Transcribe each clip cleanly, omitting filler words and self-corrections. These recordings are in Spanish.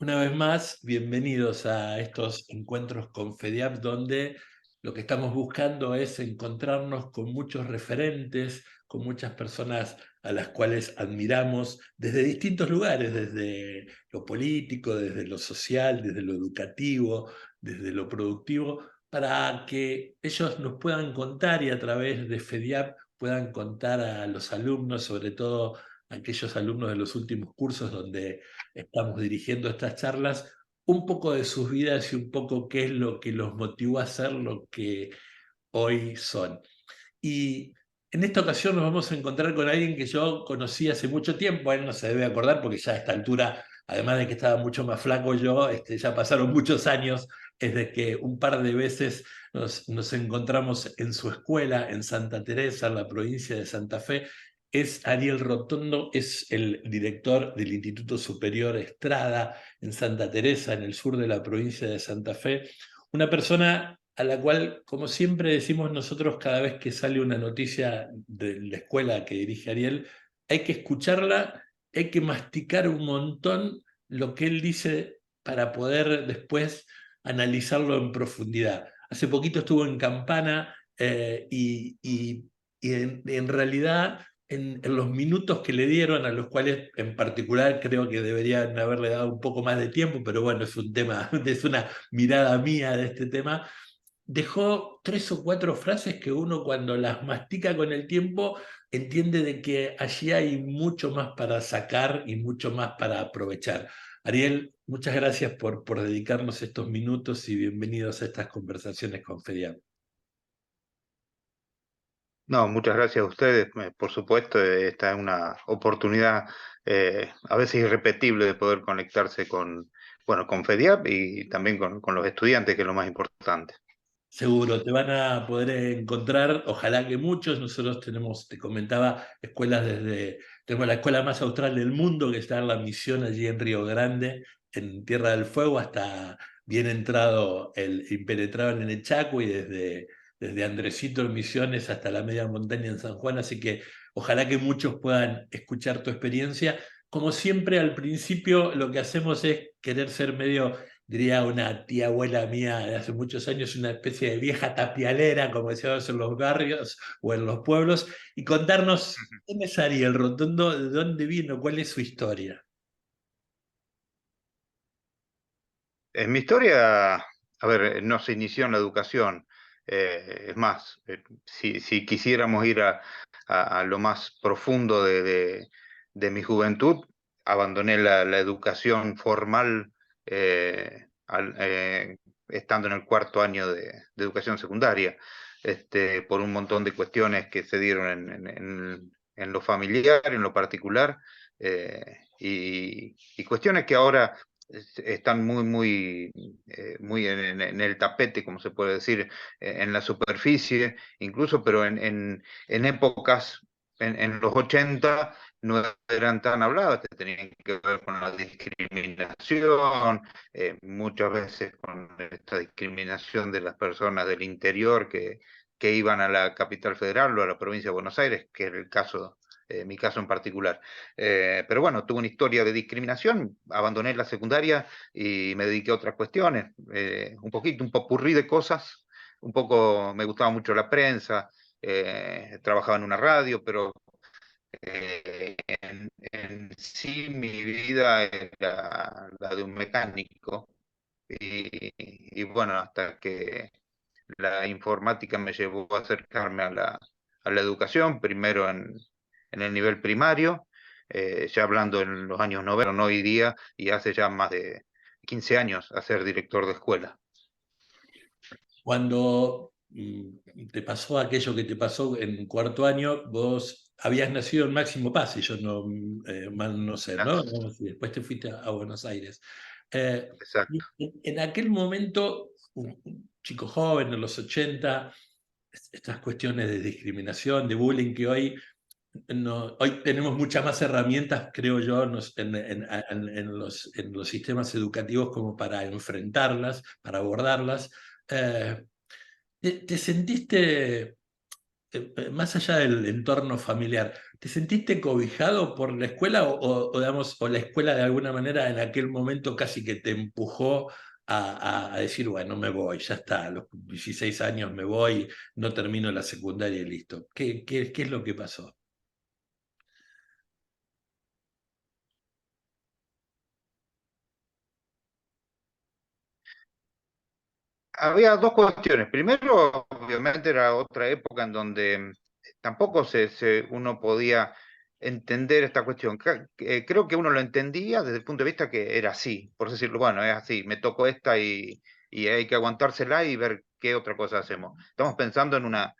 Una vez más, bienvenidos a estos encuentros con FEDIAP, donde lo que estamos buscando es encontrarnos con muchos referentes, con muchas personas a las cuales admiramos desde distintos lugares, desde lo político, desde lo social, desde lo educativo, desde lo productivo, para que ellos nos puedan contar y a través de FEDIAP puedan contar a los alumnos, sobre todo aquellos alumnos de los últimos cursos donde estamos dirigiendo estas charlas, un poco de sus vidas y un poco qué es lo que los motivó a ser lo que hoy son. Y en esta ocasión nos vamos a encontrar con alguien que yo conocí hace mucho tiempo. Él no se debe acordar porque ya a esta altura, además de que estaba mucho más flaco yo, ya pasaron muchos años desde que un par de veces nos encontramos en su escuela en Santa Teresa, en la provincia de Santa Fe. Es Ariel Rotondo, es el director del Instituto Superior Estrada en Santa Teresa, en el sur de la provincia de Santa Fe. Una persona a la cual, como siempre decimos nosotros cada vez que sale una noticia de la escuela que dirige Ariel, hay que escucharla, hay que masticar un montón lo que él dice para poder después analizarlo en profundidad. Hace poquito estuvo en Campana y en realidad en los minutos que le dieron, a los cuales en particular creo que deberían haberle dado un poco más de tiempo, pero bueno, es un tema, es una mirada mía de este tema. Dejó tres o cuatro frases que uno cuando las mastica con el tiempo entiende de que allí hay mucho más para sacar y mucho más para aprovechar. Ariel, muchas gracias por dedicarnos estos minutos y bienvenidos a estas conversaciones con Fedial. No, muchas gracias a ustedes. Por supuesto, esta es una oportunidad a veces irrepetible de poder conectarse con FEDIAP y también con los estudiantes, que es lo más importante. Seguro, te van a poder encontrar, ojalá que muchos. Nosotros tenemos, te comentaba, escuelas tenemos la escuela más austral del mundo que está en la misión allí en Río Grande, en Tierra del Fuego, hasta bien entrado el impenetrable en el Chaco y desde Andresito en Misiones hasta la media montaña en San Juan. Así que ojalá que muchos puedan escuchar tu experiencia. Como siempre, al principio lo que hacemos es querer ser medio, diría una tía abuela mía de hace muchos años, una especie de vieja tapialera, como decíamos en los barrios o en los pueblos, y contarnos Ujú. quién es Ariel Rotondo, de dónde vino, cuál es su historia. En mi historia, a ver, no se inició en la educación. Es más, si quisiéramos ir a lo más profundo de mi juventud, abandoné la educación formal estando en el cuarto año de educación secundaria, por un montón de cuestiones que se dieron en lo familiar, en lo particular, y cuestiones que ahora están muy en el tapete, como se puede decir, en la superficie, incluso, pero en épocas, en los 80 no eran tan habladas, que tenían que ver con la discriminación, muchas veces con esta discriminación de las personas del interior que iban a la capital federal o a la provincia de Buenos Aires, que es el caso, mi caso en particular. Pero bueno, tuve una historia de discriminación, abandoné la secundaria y me dediqué a otras cuestiones, un popurrí de cosas, un poco me gustaba mucho la prensa, trabajaba en una radio, pero en sí mi vida era la de un mecánico y bueno, hasta que la informática me llevó a acercarme a la educación, primero en el nivel primario, ya hablando en los años 90, no hoy día, y hace ya más de 15 años a ser director de escuela. Cuando te pasó aquello que te pasó en cuarto año, vos habías nacido en Máximo Paz, y yo no, mal no sé, ¿no? Exacto. Y después te fuiste a Buenos Aires. Eh, y Exacto. en aquel momento, un chico joven, en los 80, estas cuestiones de discriminación, de bullying que hoy no, hoy tenemos muchas más herramientas, creo yo, en los sistemas educativos como para enfrentarlas, para abordarlas. Eh, ¿te sentiste, más allá del entorno familiar, ¿te sentiste cobijado por la escuela digamos, o la escuela de alguna manera en aquel momento casi que te empujó a decir, bueno, me voy, ya está, a los 16 años me voy, no termino la secundaria y listo? ¿Qué es lo que pasó? Había dos cuestiones. Primero, obviamente era otra época en donde tampoco uno podía entender esta cuestión. Creo que uno lo entendía desde el punto de vista que era así, por decirlo, bueno, es así, me tocó esta y hay que aguantársela y ver qué otra cosa hacemos. Estamos pensando en una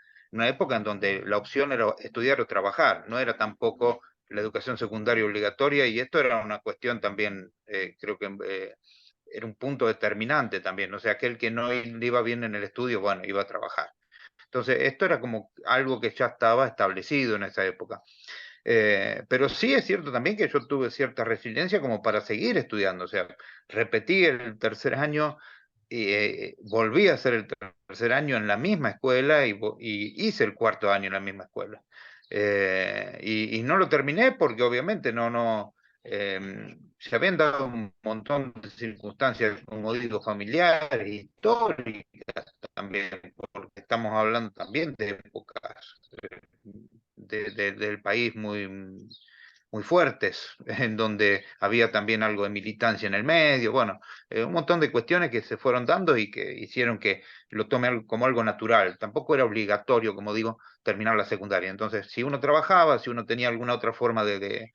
época en donde la opción era estudiar o trabajar, no era tampoco la educación secundaria obligatoria y esto era una cuestión también, creo que era un punto determinante también, o sea, aquel que no le iba bien en el estudio, bueno, iba a trabajar. Entonces, esto era como algo que ya estaba establecido en esa época. Pero sí es cierto también que yo tuve cierta resiliencia como para seguir estudiando, o sea, repetí el tercer año y volví a hacer el tercer año en la misma escuela y hice el cuarto año en la misma escuela. Y no lo terminé porque obviamente se habían dado un montón de circunstancias, como digo, familiares, históricas también, porque estamos hablando también de épocas del país muy fuertes, en donde había también algo de militancia en el medio, bueno, un montón de cuestiones que se fueron dando y que hicieron que lo tome como algo natural. Tampoco era obligatorio, como digo, terminar la secundaria. Entonces, si uno trabajaba, si uno tenía alguna otra forma de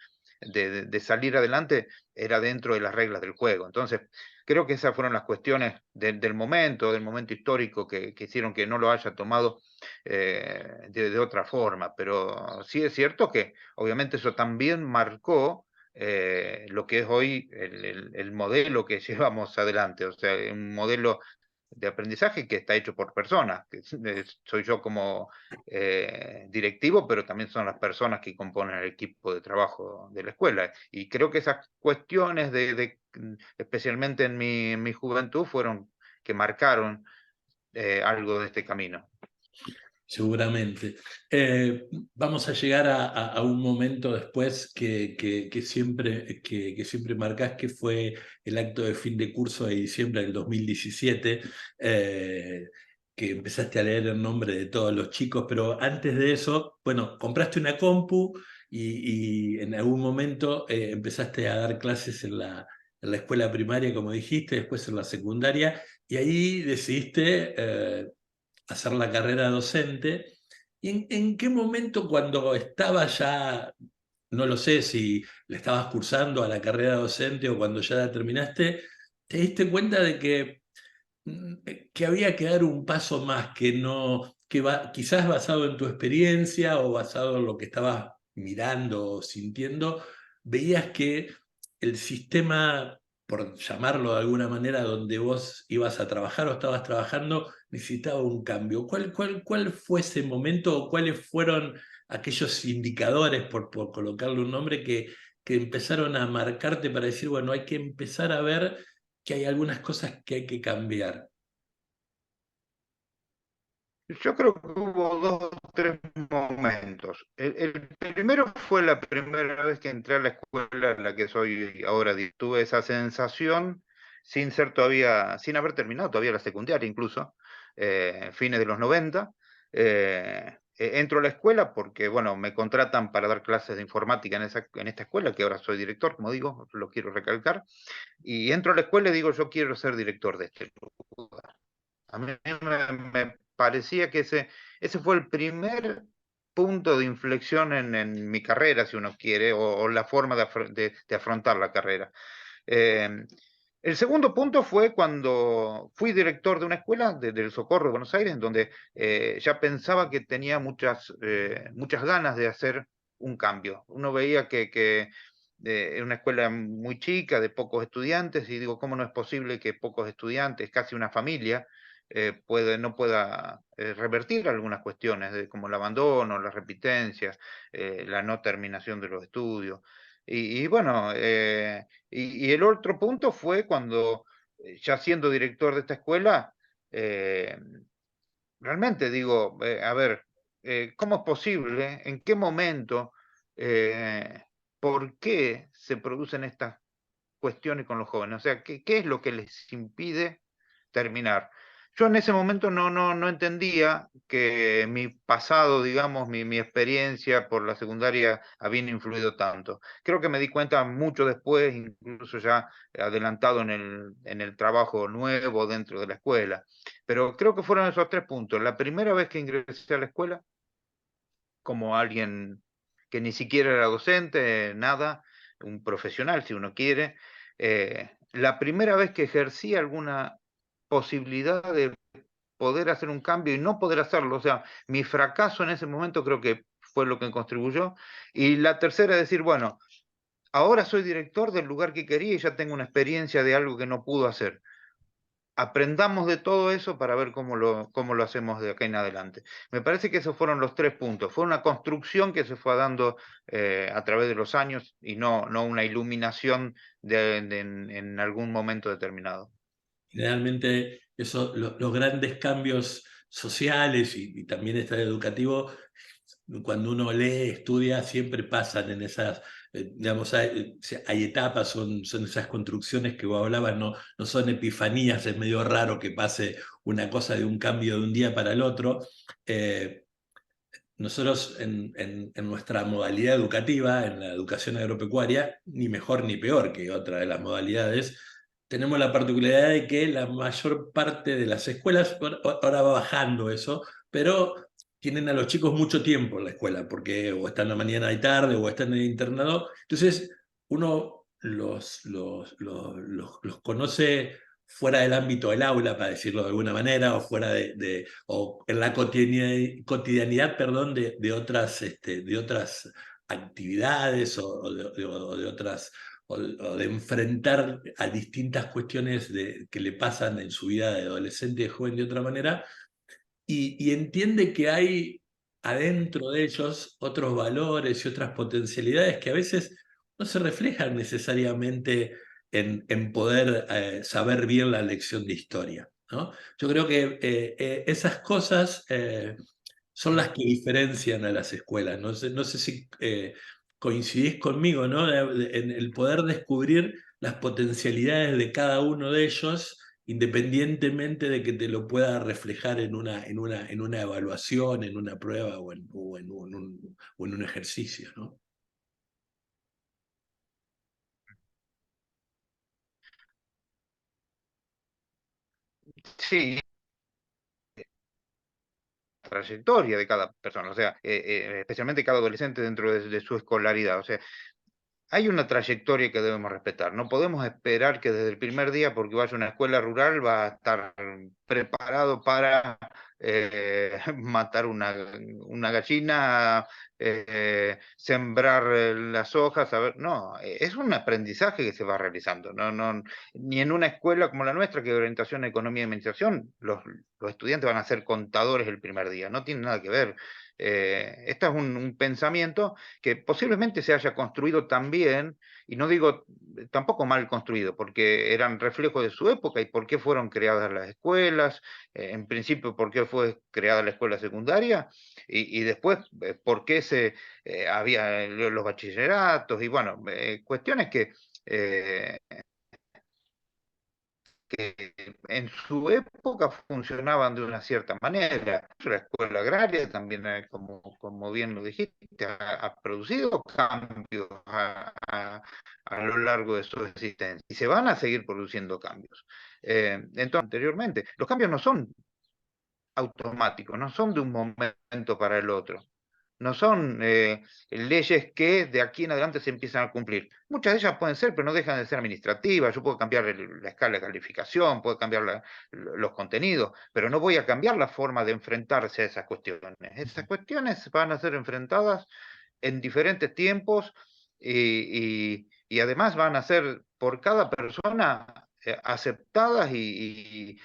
salir adelante, era dentro de las reglas del juego. Entonces, creo que esas fueron las cuestiones del momento histórico que hicieron que no lo haya tomado de otra forma. Pero sí es cierto que obviamente eso también marcó lo que es hoy el modelo que llevamos adelante, o sea, un modelo de aprendizaje que está hecho por personas, que soy yo como directivo, pero también son las personas que componen el equipo de trabajo de la escuela. Y creo que esas cuestiones, especialmente en mi juventud, fueron que marcaron algo de este camino. Seguramente. Vamos a llegar a un momento después que siempre marcás, que fue el acto de fin de curso de diciembre del 2017, que empezaste a leer el nombre de todos los chicos, pero antes de eso, bueno, compraste una compu y en algún momento empezaste a dar clases en la escuela primaria, como dijiste, después en la secundaria, y ahí decidiste hacer la carrera docente. ¿Y en qué momento, cuando estaba ya, no lo sé si le estabas cursando a la carrera docente o cuando ya la terminaste, te diste cuenta de que había que dar un paso más, que no, quizás basado en tu experiencia o basado en lo que estabas mirando o sintiendo, veías que el sistema, por llamarlo de alguna manera, donde vos ibas a trabajar o estabas trabajando, necesitaba un cambio? ¿Cuál fue ese momento o cuáles fueron aquellos indicadores, por colocarle un nombre, que empezaron a marcarte para decir, bueno, hay que empezar a ver que hay algunas cosas que hay que cambiar? Yo creo que hubo dos o tres momentos. El primero fue la primera vez que entré a la escuela en la que soy ahora. Tuve esa sensación sin ser todavía, sin haber terminado todavía la secundaria incluso, fines de los 90. Entro a la escuela porque, bueno, me contratan para dar clases de informática en esta escuela, que ahora soy director, como digo, lo quiero recalcar. Y entro a la escuela y digo, yo quiero ser director de este lugar. A mí me parecía que ese fue el primer punto de inflexión en mi carrera, si uno quiere, o la forma de afrontar la carrera. Eh, el segundo punto fue cuando fui director de una escuela del Socorro de Buenos Aires, en donde ya pensaba que tenía muchas ganas de hacer un cambio. Uno veía que era una escuela muy chica, de pocos estudiantes, y digo, ¿cómo no es posible que pocos estudiantes, casi una familia, no pueda revertir algunas cuestiones, como el abandono, las repitencias, la no terminación de los estudios? Y bueno, y el otro punto fue cuando, ya siendo director de esta escuela, eh, realmente digo, a ver, ¿cómo es posible? ¿En qué momento? eh, ¿por qué se producen estas cuestiones con los jóvenes? O sea, ¿qué es lo que les impide terminar? Yo en ese momento no entendía que mi pasado, digamos, mi experiencia por la secundaria habían influido tanto. Creo que me di cuenta mucho después, incluso ya adelantado en el trabajo nuevo dentro de la escuela. Pero creo que fueron esos tres puntos. La primera vez que ingresé a la escuela, como alguien que ni siquiera era docente, nada, un profesional si uno quiere. La primera vez que ejercí alguna posibilidad de poder hacer un cambio y no poder hacerlo, o sea, mi fracaso en ese momento creo que fue lo que contribuyó. Y la tercera es decir, bueno, ahora soy director del lugar que quería y ya tengo una experiencia de algo que no pudo hacer. Aprendamos de todo eso para ver cómo lo hacemos de acá en adelante. Me parece que esos fueron los tres puntos. Fue una construcción que se fue dando a través de los años y no una iluminación en algún momento determinado. Generalmente eso, los grandes cambios sociales y también este educativo, cuando uno lee, estudia, siempre pasan en esas, digamos, hay etapas, son esas construcciones que vos hablabas, no son epifanías, es medio raro que pase una cosa de un cambio de un día para el otro. Eh, Nosotros en nuestra modalidad educativa, en la educación agropecuaria, ni mejor ni peor que otra de las modalidades, tenemos la particularidad de que la mayor parte de las escuelas, ahora va bajando eso, pero tienen a los chicos mucho tiempo en la escuela, porque o están a mañana y tarde o están en el internado. Entonces, uno los conoce fuera del ámbito del aula, para decirlo de alguna manera, o fuera o en la cotidianidad, perdón, de otras actividades o de otras, o de enfrentar a distintas cuestiones que le pasan en su vida de adolescente y de joven de otra manera, y entiende que hay adentro de ellos otros valores y otras potencialidades que a veces no se reflejan necesariamente en poder saber bien la lección de historia, ¿no? Yo creo que esas cosas son las que diferencian a las escuelas. No sé si coincidís conmigo, ¿no? En el poder descubrir las potencialidades de cada uno de ellos, independientemente de que te lo pueda reflejar en una evaluación, en una prueba o en un ejercicio, ¿no? Sí, trayectoria de cada persona, o sea, especialmente cada adolescente dentro de su escolaridad. O sea, hay una trayectoria que debemos respetar. No podemos esperar que desde el primer día, porque vaya a una escuela rural, va a estar preparado para matar una gallina, sembrar las hojas. No, es un aprendizaje que se va realizando. Ni en una escuela como la nuestra, que de orientación a economía y administración, los estudiantes van a ser contadores el primer día. No tiene nada que ver. Este es un pensamiento que posiblemente se haya construido también, y no digo tampoco mal construido, porque eran reflejos de su época y por qué fueron creadas las escuelas, en principio por qué fue creada la escuela secundaria, y después por qué había los bachilleratos, y bueno, cuestiones eh, que en su época funcionaban de una cierta manera. La escuela agraria también, como bien lo dijiste, ha producido cambios a lo largo de su existencia y se van a seguir produciendo cambios. Entonces, anteriormente, los cambios no son automáticos, no son de un momento para el otro. No son leyes que de aquí en adelante se empiezan a cumplir. Muchas de ellas pueden ser, pero no dejan de ser administrativas. Yo puedo cambiar la escala de calificación, puedo cambiar los contenidos, pero no voy a cambiar la forma de enfrentarse a esas cuestiones. Esas cuestiones van a ser enfrentadas en diferentes tiempos y además van a ser por cada persona aceptadas y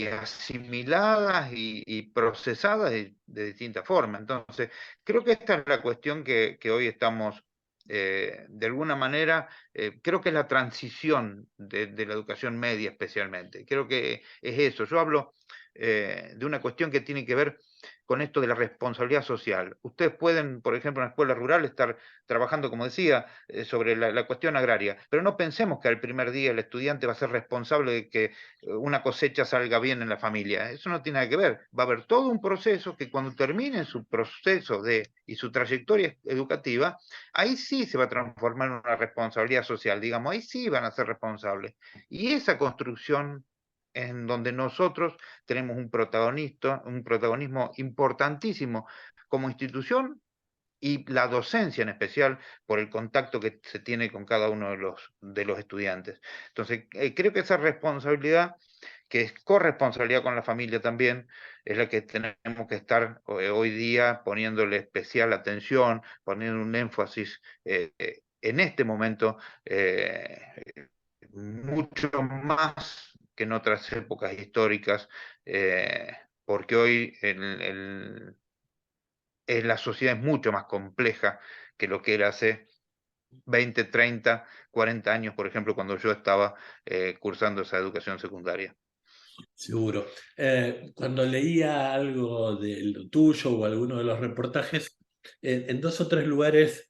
asimiladas y procesadas de distinta forma. Entonces, creo que esta es la cuestión que hoy estamos, de alguna manera, creo que es la transición de la educación media especialmente. Creo que es eso. Yo hablo de una cuestión que tiene que ver con esto de la responsabilidad social. Ustedes pueden, por ejemplo, en la escuela rural estar trabajando, como decía, sobre la cuestión agraria, pero no pensemos que al primer día el estudiante va a ser responsable de que una cosecha salga bien en la familia. Eso no tiene nada que ver. Va a haber todo un proceso que cuando termine su proceso y su trayectoria educativa, ahí sí se va a transformar en una responsabilidad social, digamos, ahí sí van a ser responsables. Y esa construcción en donde nosotros tenemos un protagonismo importantísimo como institución y la docencia en especial por el contacto que se tiene con cada uno de los estudiantes. Entonces, creo que esa responsabilidad, que es corresponsabilidad con la familia también, es la que tenemos que estar hoy día poniéndole especial atención, poniendo un énfasis en este momento mucho más que en otras épocas históricas, porque hoy la sociedad es mucho más compleja que lo que era hace 20, 30, 40 años, por ejemplo, cuando yo estaba cursando esa educación secundaria. Seguro. Cuando leía algo de lo tuyo o alguno de los reportajes, en dos o tres lugares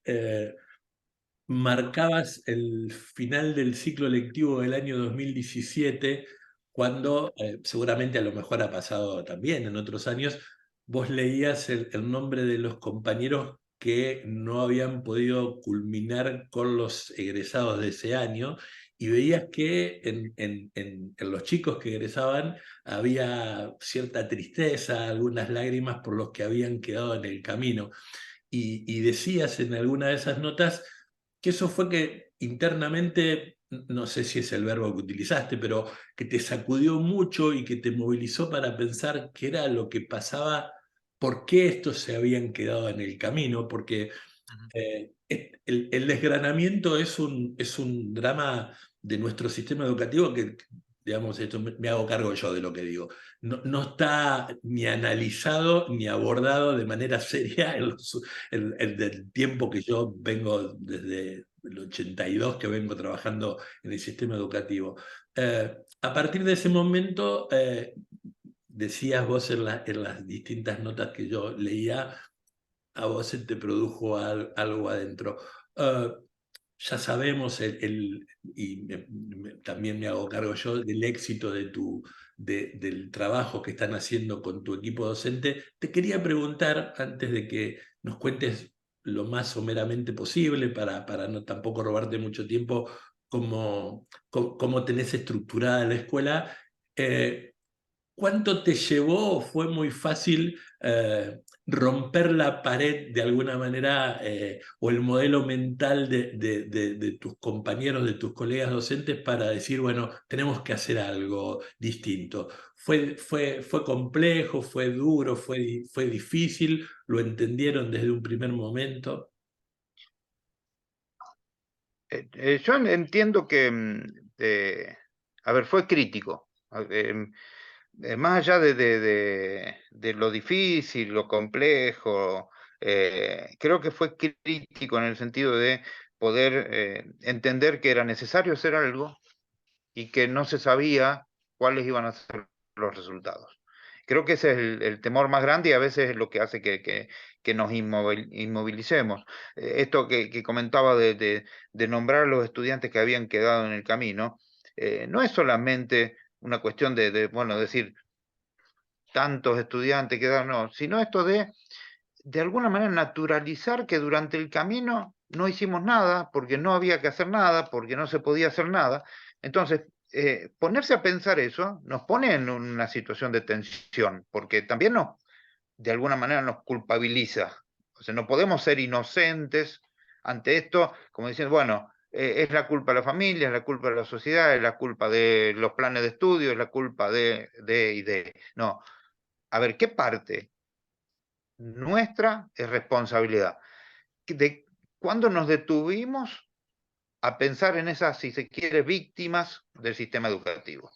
marcabas el final del ciclo lectivo del año 2017, cuando seguramente a lo mejor ha pasado también en otros años, vos leías el nombre de los compañeros que no habían podido culminar con los egresados de ese año y veías que en los chicos que egresaban había cierta tristeza, algunas lágrimas por los que habían quedado en el camino. Y decías en alguna de esas notas que eso fue que internamente, no sé si es el verbo que utilizaste, pero que te sacudió mucho y que te movilizó para pensar qué era lo que pasaba, por qué estos se habían quedado en el camino, porque el desgranamiento es un drama de nuestro sistema educativo que, digamos, esto me hago cargo yo de lo que digo, no está ni analizado ni abordado de manera seria del tiempo que yo vengo desde el 82 que vengo trabajando en el sistema educativo. A partir de ese momento, decías vos en las distintas notas que yo leía, a vos se te produjo algo adentro. Ya sabemos, y también me hago cargo yo del éxito del trabajo que están haciendo con tu equipo docente. Te quería preguntar, antes de que nos cuentes lo más someramente posible, para no tampoco robarte mucho tiempo, cómo tenés estructurada la escuela. ¿Cuánto te llevó o fue muy fácil romper la pared de alguna manera o el modelo mental de tus compañeros, de tus colegas docentes para decir, bueno, tenemos que hacer algo distinto? ¿Fue complejo, fue duro, fue difícil? ¿Lo entendieron desde un primer momento? Yo entiendo que, a ver, fue crítico. Más allá de lo difícil, lo complejo, creo que fue crítico en el sentido de poder entender que era necesario hacer algo y que no se sabía cuáles iban a ser los resultados. Creo que ese es el temor más grande y a veces es lo que hace que nos inmovilicemos. Esto que comentaba de nombrar a los estudiantes que habían quedado en el camino, no es solamente una cuestión bueno, decir, tantos estudiantes quedaron, no, sino esto de alguna manera naturalizar que durante el camino no hicimos nada, porque no había que hacer nada, porque no se podía hacer nada. Entonces, ponerse a pensar eso nos pone en una situación de tensión, porque también de alguna manera nos culpabiliza. O sea, no podemos ser inocentes ante esto, como diciendo, bueno, es la culpa de la familia, es la culpa de la sociedad, es la culpa de los planes de estudio, es la culpa de. No, a ver, ¿qué parte nuestra es responsabilidad? De cuándo nos detuvimos a pensar en esas, si se quiere, víctimas del sistema educativo.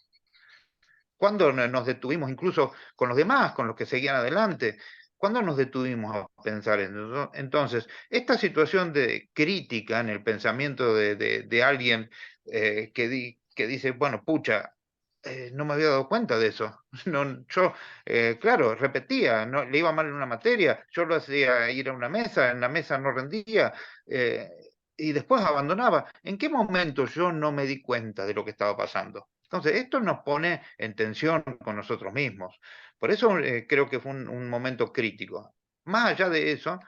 ¿Cuándo nos detuvimos, incluso con los demás, con los que seguían adelante? ¿Cuándo nos detuvimos a pensar en eso? Entonces, esta situación de crítica en el pensamiento de alguien que dice, bueno, pucha, no me había dado cuenta de eso. No, yo, claro, repetía, no, le iba mal en una materia, yo lo hacía ir a una mesa, en la mesa no rendía, eh, y después abandonaba. ¿En qué momento yo no me di cuenta de lo que estaba pasando? Entonces, esto nos pone en tensión con nosotros mismos. Por eso creo que fue un momento crítico. Más allá de eso,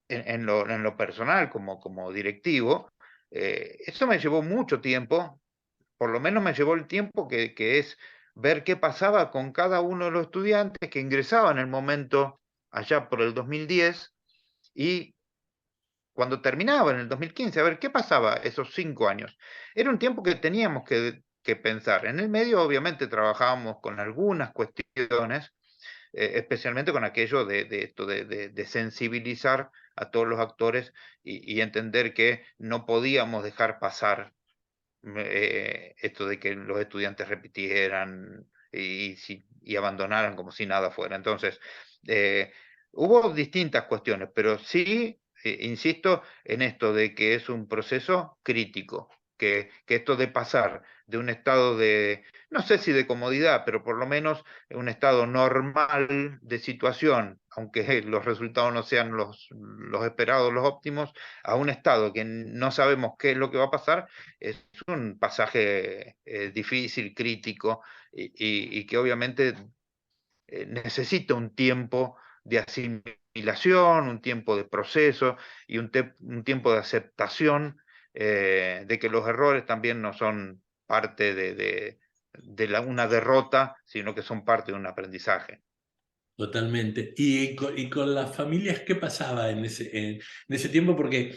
en lo personal, como directivo, eso me llevó mucho tiempo, por lo menos me llevó el tiempo que es ver qué pasaba con cada uno de los estudiantes que ingresaban en el momento allá por el 2010 y cuando terminaba en el 2015, a ver qué pasaba esos 5 años. Era un tiempo que teníamos que pensar. En el medio, obviamente, trabajábamos con algunas cuestiones, especialmente con aquello de sensibilizar a todos los actores y entender que no podíamos dejar pasar esto de que los estudiantes repitieran y abandonaran como si nada fuera. Entonces, eh, hubo distintas cuestiones, pero sí, insisto en esto de que es un proceso crítico, que esto de pasar de un estado de, no sé si de comodidad, pero por lo menos un estado normal de situación, aunque los resultados no sean los esperados, los óptimos, a un estado que no sabemos qué es lo que va a pasar, es un pasaje difícil, crítico, y que obviamente necesita un tiempo de asimilación, un tiempo de proceso y un tiempo de aceptación de que los errores también no son parte una derrota, sino que son parte de un aprendizaje. Totalmente. Y con las familias qué pasaba en ese tiempo? Porque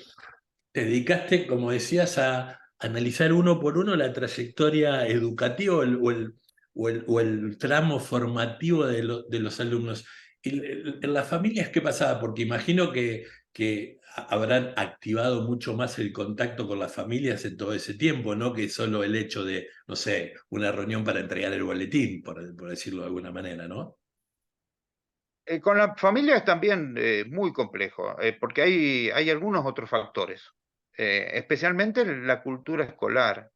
te dedicaste, como decías, a analizar uno por uno la trayectoria educativa o el tramo formativo de los alumnos. Y en las familias, ¿qué pasaba? Porque imagino que habrán activado mucho más el contacto con las familias en todo ese tiempo, ¿no? Que solo el hecho de, no sé, una reunión para entregar el boletín, por decirlo de alguna manera, ¿no? Con la familia es también muy complejo, porque hay algunos otros factores, especialmente la cultura escolar.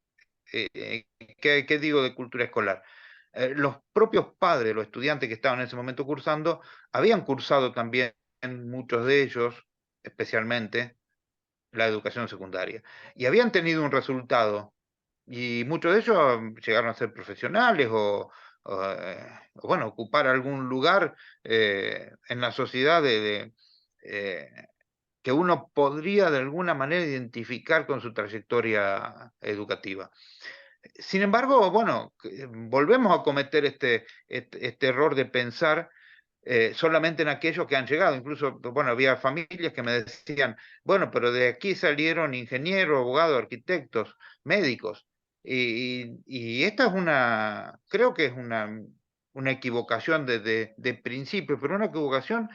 ¿Qué digo de cultura escolar? Los propios padres, los estudiantes que estaban en ese momento cursando, habían cursado también, muchos de ellos, especialmente, la educación secundaria, y habían tenido un resultado, y muchos de ellos llegaron a ser profesionales o, bueno, ocupar algún lugar en la sociedad eh, que uno podría de alguna manera identificar con su trayectoria educativa. Sin embargo, bueno, volvemos a cometer este error de pensar solamente en aquellos que han llegado. Incluso, bueno, había familias que me decían, bueno, pero de aquí salieron ingenieros, abogados, arquitectos, médicos. Y esta es creo que es una equivocación de principio, pero una equivocación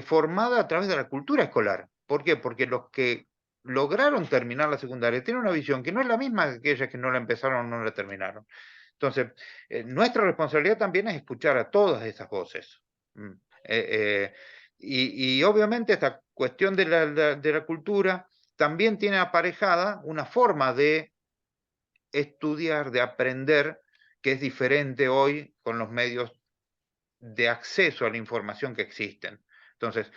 formada a través de la cultura escolar. ¿Por qué? Porque los que lograron terminar la secundaria tienen una visión que no es la misma que aquellas que no la empezaron o no la terminaron. Entonces, nuestra responsabilidad también es escuchar a todas esas voces. Mm. Y obviamente esta cuestión de la cultura también tiene aparejada una forma de estudiar, de aprender, que es diferente hoy con los medios de acceso a la información que existen. Entonces,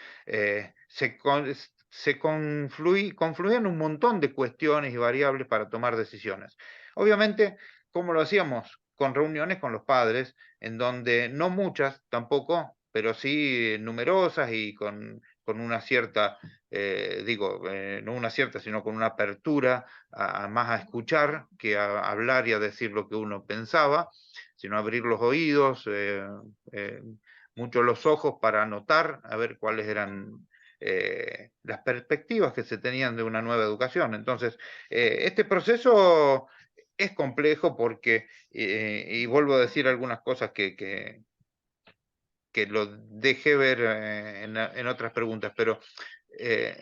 confluían un montón de cuestiones y variables para tomar decisiones. Obviamente, como lo hacíamos con reuniones con los padres, en donde no muchas tampoco, pero sí numerosas y con una cierta, no una cierta, sino con una apertura más a escuchar que a hablar y a decir lo que uno pensaba, sino abrir los oídos, eh, mucho los ojos para notar a ver cuáles eran las perspectivas que se tenían de una nueva educación. Entonces, este proceso es complejo porque, y vuelvo a decir algunas cosas que lo dejé ver en otras preguntas, pero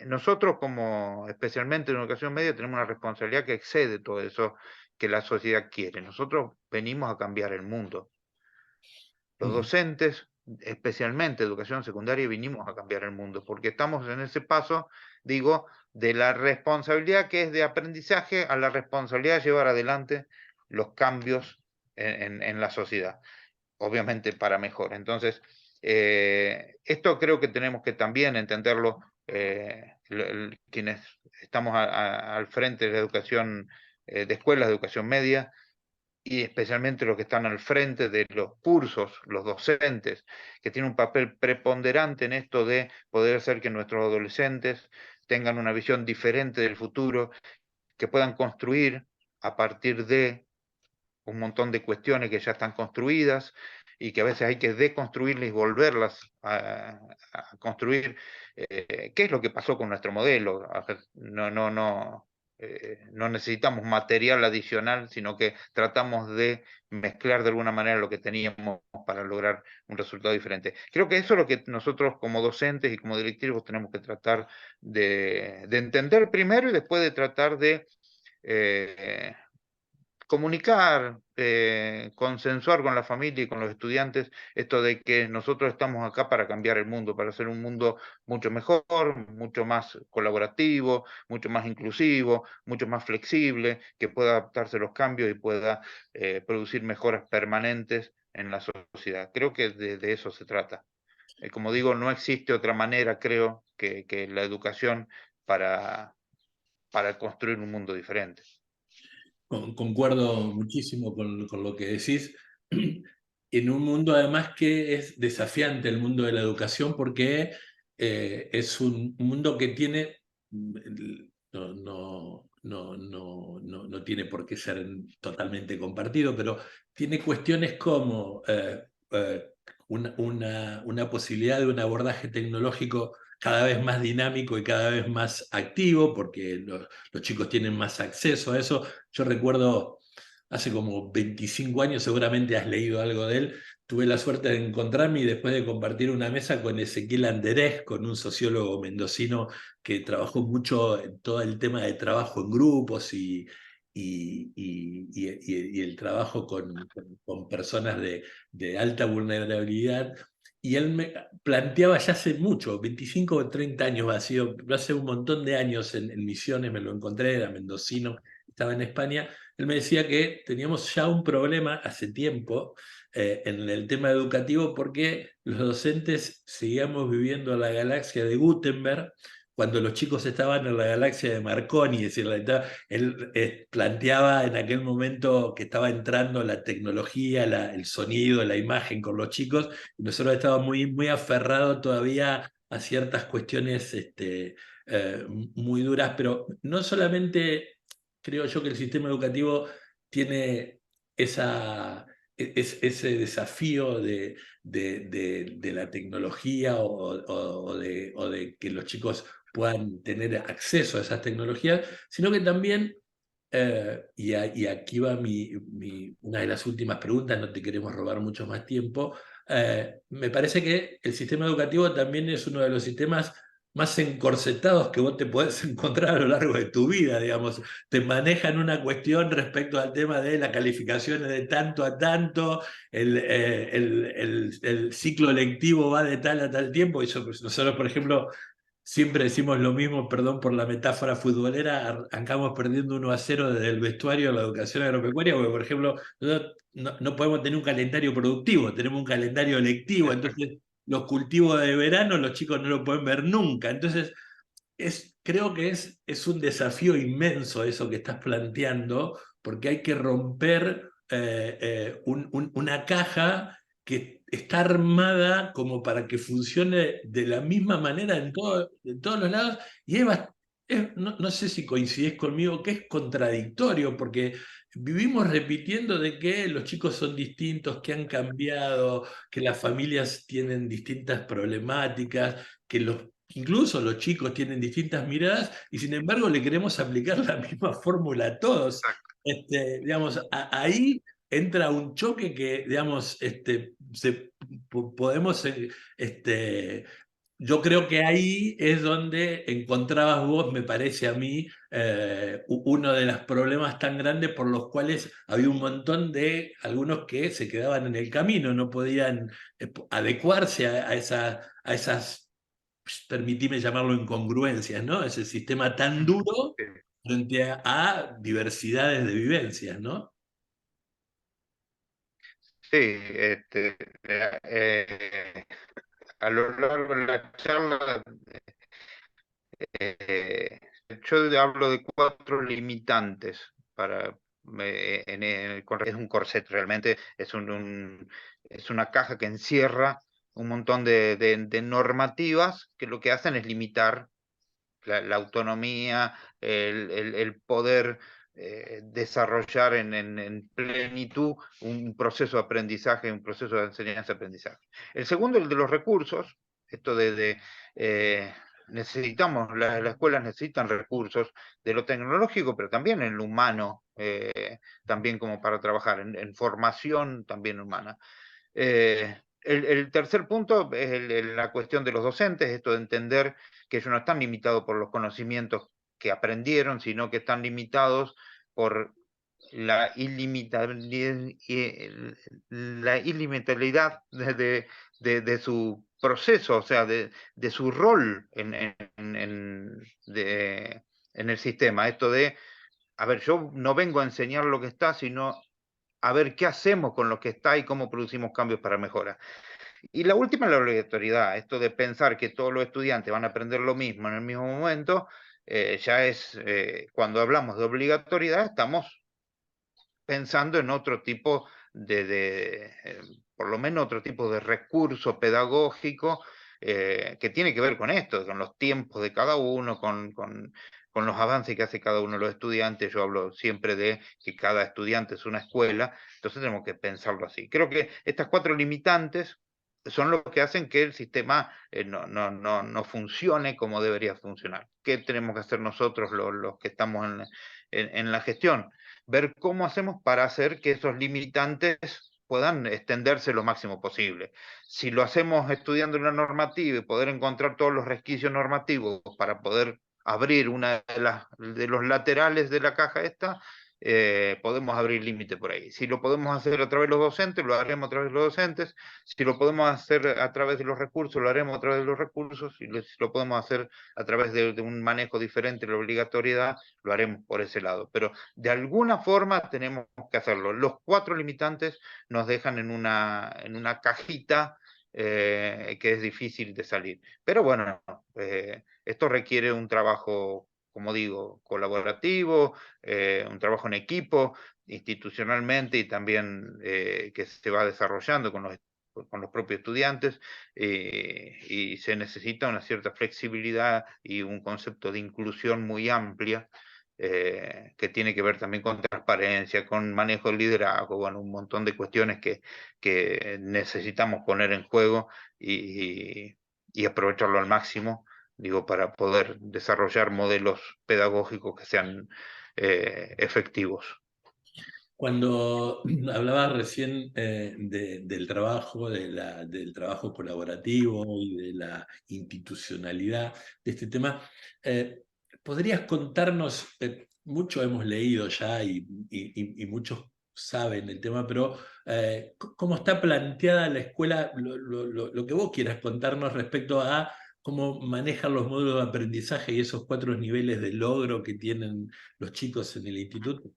nosotros como especialmente en educación media tenemos una responsabilidad que excede todo eso que la sociedad quiere. Nosotros venimos a cambiar el mundo. Los Ujú. docentes, especialmente educación secundaria, vinimos a cambiar el mundo, porque estamos en ese paso, digo, de la responsabilidad que es de aprendizaje a la responsabilidad de llevar adelante los cambios en la sociedad, obviamente para mejor. Entonces, esto creo que tenemos que también entenderlo quienes estamos al frente de la educación, de escuelas de educación media, y especialmente los que están al frente de los cursos, los docentes, que tienen un papel preponderante en esto de poder hacer que nuestros adolescentes tengan una visión diferente del futuro, que puedan construir a partir de un montón de cuestiones que ya están construidas y que a veces hay que deconstruirlas y volverlas a construir. ¿Qué es lo que pasó con nuestro modelo? No necesitamos material adicional, sino que tratamos de mezclar de alguna manera lo que teníamos para lograr un resultado diferente. Creo que eso es lo que nosotros como docentes y como directivos tenemos que tratar de entender primero y después de tratar de comunicar, consensuar con la familia y con los estudiantes esto de que nosotros estamos acá para cambiar el mundo, para hacer un mundo mucho mejor, mucho más colaborativo, mucho más inclusivo, mucho más flexible, que pueda adaptarse a los cambios y pueda producir mejoras permanentes en la sociedad. Creo que de eso se trata. Como digo, no existe otra manera, creo, que la educación para construir un mundo diferente. Concuerdo muchísimo con lo que decís. En un mundo además que es desafiante el mundo de la educación porque es un mundo que tiene, no tiene por qué ser totalmente compartido, pero tiene cuestiones como una posibilidad de un abordaje tecnológico cada vez más dinámico y cada vez más activo, porque los chicos tienen más acceso a eso. Yo recuerdo hace como 25 años, seguramente has leído algo de él, tuve la suerte de encontrarme y después de compartir una mesa con Ezequiel Anderés, con un sociólogo mendocino que trabajó mucho en todo el tema de trabajo en grupos y el trabajo con personas de alta vulnerabilidad. Y él me planteaba ya hace mucho, 25 o 30 años, ha sido, hace un montón de años en Misiones, me lo encontré, era mendocino, estaba en España. Él me decía que teníamos ya un problema hace tiempo en el tema educativo porque los docentes seguíamos viviendo la galaxia de Gutenberg cuando los chicos estaban en la galaxia de Marconi. Es decir, él planteaba en aquel momento que estaba entrando la tecnología, el sonido, la imagen con los chicos, y nosotros estábamos muy aferrados todavía a ciertas cuestiones muy duras, pero no solamente creo yo que el sistema educativo tiene ese desafío de la tecnología o de que los chicos puedan tener acceso a esas tecnologías, sino que también, y aquí va una de las últimas preguntas, no te queremos robar mucho más tiempo, me parece que el sistema educativo también es uno de los sistemas más encorsetados que vos te podés encontrar a lo largo de tu vida, digamos. Te manejan una cuestión respecto al tema de las calificaciones de tanto a tanto, el ciclo lectivo va de tal a tal tiempo, y nosotros, por ejemplo, siempre decimos lo mismo, perdón por la metáfora futbolera, arrancamos perdiendo 1-0 desde el vestuario a la educación agropecuaria, porque, por ejemplo, nosotros no podemos tener un calendario productivo, tenemos un calendario lectivo, entonces los cultivos de verano los chicos no lo pueden ver nunca. Entonces, creo que es un desafío inmenso eso que estás planteando, porque hay que romper una caja que está armada como para que funcione de la misma manera en todos los lados, y no sé si coincidís conmigo, que es contradictorio, porque vivimos repitiendo de que los chicos son distintos, que han cambiado, que las familias tienen distintas problemáticas, que incluso los chicos tienen distintas miradas y sin embargo le queremos aplicar la misma fórmula a todos. Digamos, ahí entra un choque que, digamos, podemos, yo creo que ahí es donde encontrabas vos, me parece a mí, uno de los problemas tan grandes por los cuales había un montón de algunos que se quedaban en el camino, no podían adecuarse a esas, permitime llamarlo incongruencias, ¿no? Ese sistema tan duro frente a diversidades de vivencias, ¿no? Sí, a lo largo de la charla, eh, yo hablo de 4 limitantes para, es un corset realmente, es una caja que encierra un montón de normativas que lo que hacen es limitar la autonomía, el poder desarrollar en plenitud un proceso de aprendizaje, un proceso de enseñanza-aprendizaje. El segundo, el de los recursos, esto necesitamos, las escuelas necesitan recursos de lo tecnológico, pero también en lo humano, también como para trabajar, en formación también humana. El tercer punto es la cuestión de los docentes, esto de entender que ellos no están limitados por los conocimientos que aprendieron, sino que están limitados por la ilimitabilidad de su proceso, o sea, de su rol en el sistema. Esto de, a ver, yo no vengo a enseñar lo que está, sino a ver qué hacemos con lo que está y cómo producimos cambios para mejorar. Y la última es la obligatoriedad, esto de pensar que todos los estudiantes van a aprender lo mismo en el mismo momento, ya es, cuando hablamos de obligatoriedad, estamos pensando en otro tipo por lo menos otro tipo de recurso pedagógico que tiene que ver con esto, con los tiempos de cada uno, con los avances que hace cada uno de los estudiantes. Yo hablo siempre de que cada estudiante es una escuela, entonces tenemos que pensarlo así. Creo que estas 4 limitantes son los que hacen que el sistema no funcione como debería funcionar. ¿Qué tenemos que hacer nosotros los que estamos en la gestión? Ver cómo hacemos para hacer que esos limitantes puedan extenderse lo máximo posible. Si lo hacemos estudiando una normativa y poder encontrar todos los resquicios normativos para poder abrir una de los laterales de la caja esta, podemos abrir límite por ahí. Si lo podemos hacer a través de los docentes, lo haremos a través de los docentes. Si lo podemos hacer a través de los recursos, lo haremos a través de los recursos. Si lo podemos hacer a través de un manejo diferente de la obligatoriedad, lo haremos por ese lado. Pero de alguna forma tenemos que hacerlo. Los 4 limitantes nos dejan en una cajita que es difícil de salir. Pero bueno, esto requiere un trabajo, como digo, colaborativo, un trabajo en equipo, institucionalmente, y también que se va desarrollando con los propios estudiantes, y se necesita una cierta flexibilidad y un concepto de inclusión muy amplia, que tiene que ver también con transparencia, con manejo del liderazgo, bueno, un montón de cuestiones que necesitamos poner en juego y aprovecharlo al máximo, digo, para poder desarrollar modelos pedagógicos que sean efectivos. Cuando hablabas recién del trabajo, del trabajo colaborativo y de la institucionalidad de este tema, ¿podrías contarnos, mucho hemos leído ya y muchos saben el tema, pero cómo está planteada la escuela, lo que vos quieras contarnos respecto a cómo manejan los módulos de aprendizaje y esos 4 niveles de logro que tienen los chicos en el instituto?